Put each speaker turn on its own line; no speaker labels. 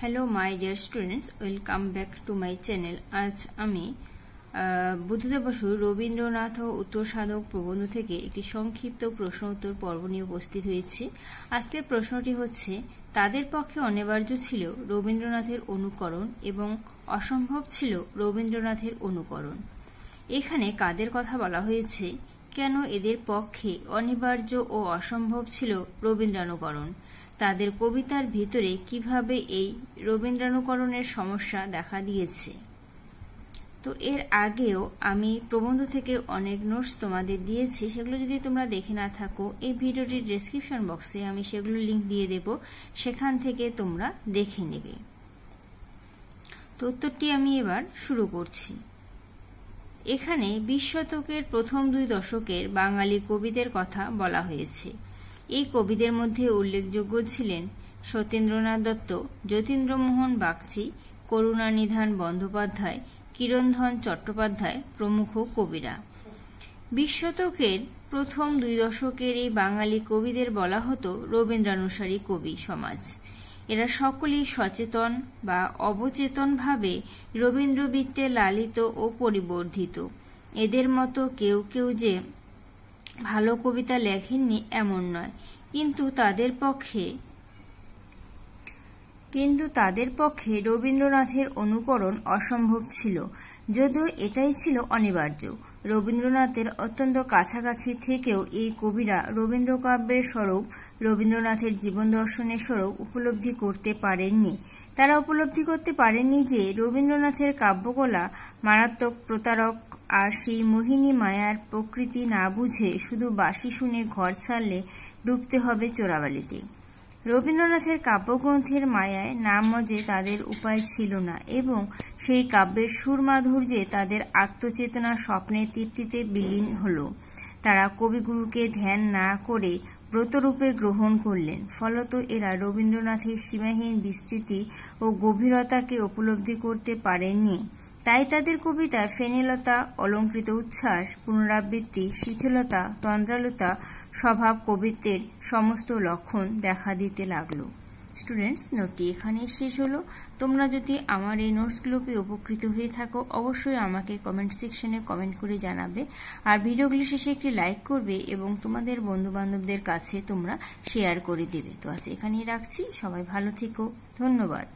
Hello my dear students, welcome back to my channel. আজ আমি বুদ্ধদেব বসুর রবীন্দ্রনাথ ও উত্তর সাধক প্রবন্ধ থেকে একটি সংক্ষিপ্ত প্রশ্ন উত্তর পর্ব নিয়ে উপস্থিত হয়েছি। আজকের প্রশ্নটি হচ্ছে, তাদের পক্ষে অনিবার্য ছিল রবীন্দ্রনাথের অনুকরণ এবং অসম্ভব ছিল রবীন্দ্রনাথের অনুকরণ। এখানে কাদের কথা বলা হয়েছে, কেন এদের পক্ষে অনিবার্য ও অসম্ভব ছিল রবীন্দ্রানুকরণ, তাদের কবিতার ভিতরে কিভাবে এই রবীন্দ্রানুকরণের সমস্যা দেখা দিয়েছে। তো এর আগেও আমি প্রবন্ধ থেকে অনেক নোটস তোমাদের দিয়েছি, সেগুলো যদি তোমরা দেখে না থাকো এই ভিডিওটির ডেসক্রিপশন বক্সে আমি সেগুলো লিংক দিয়ে দেব, সেখান থেকে তোমরা দেখে নেবে। তো উত্তরটি আমি এবার শুরু করছি। এখানে 20 শতকের প্রথম 2 দশকের বাঙালি কবিদের কথা বলা হয়েছে। এই কবিদের মধ্যে উল্লেখযোগ্য ছিলেন সত্যেন্দ্রনাথ দত্ত, যতীন্দ্রমোহন বাগচি, করুণানিধান বন্দ্যোপাধ্যায়, কিরণধন চট্টোপাধ্যায় প্রমুখ কবিরা। 20 শতকের প্রথম 2 দশকের এই বাঙালি কবিদের বলা হতো রবীন্দ্রানুসারী কবি সমাজ। এরা সকলেই সচেতন বা অবচেতনভাবে রবীন্দ্রবৃত্তে লালিত ও পরিবর্ধিত। এদের মতো কেউ কেউ যে ভালো কবিতা লেখেননি এমন নয়, কিন্তু তাদের পক্ষে রবীন্দ্রনাথের অনুকরণ অসম্ভব ছিল, যদিও এটাই ছিল অনিবার্য। রবীন্দ্রনাথের অত্যন্ত কাছাকাছি থেকেও এই কবিরা রবীন্দ্রকাব্যের স্বরূপ, রবীন্দ্রনাথের জীবন দর্শনের স্বরূপ উপলব্ধি করতে পারেননি। তারা উপলব্ধি করতে পারেননি যে রবীন্দ্রনাথের কাব্যকলা মারাত্মক প্রতারক, আর সেই মোহিনী মায়ার প্রকৃতি না বুঝে শুধু বাঁশি শুনে ঘর ছাড়লে ডুবতে হবে চোরাবালিতে। রবীন্দ্রনাথের কাব্যগ্রন্থের মায়ায় না মজে তাদের উপায় ছিল না, এবং সেই কাব্যের সুরমাধুর্যে তাদের আত্মচেতনা স্বপ্নের তৃপ্তিতে বিলীন হল। তারা কবিগুরুকে ধ্যান না করে ব্রতরূপে গ্রহণ করলেন। ফলত এরা রবীন্দ্রনাথের সীমাহীন বিস্তৃতি ও গভীরতাকে উপলব্ধি করতে পারেননি। তাই তাদের কবিতায় ফেনীলতা, অলঙ্কৃত উচ্ছ্বাস, পুনরাবৃত্তি, শিথিলতা, তন্দ্রালতা, স্বভাব কবিত্বের সমস্ত লক্ষণ দেখা দিতে লাগলো। স্টুডেন্টস, নোটটি এখানে শেষ হলো। তোমরা যদি আমার এই নোটসগুলো পেয়ে উপকৃত হয়ে থাকো, অবশ্যই আমাকে কমেন্ট সেকশনে কমেন্ট করে জানাবে, আর ভিডিওগুলি শেষে একটি লাইক করবে এবং তোমাদের বন্ধু বান্ধবদের কাছে তোমরা শেয়ার করে দেবে। তো আজ এখানেই রাখছি, সবাই ভালো থেকো, ধন্যবাদ।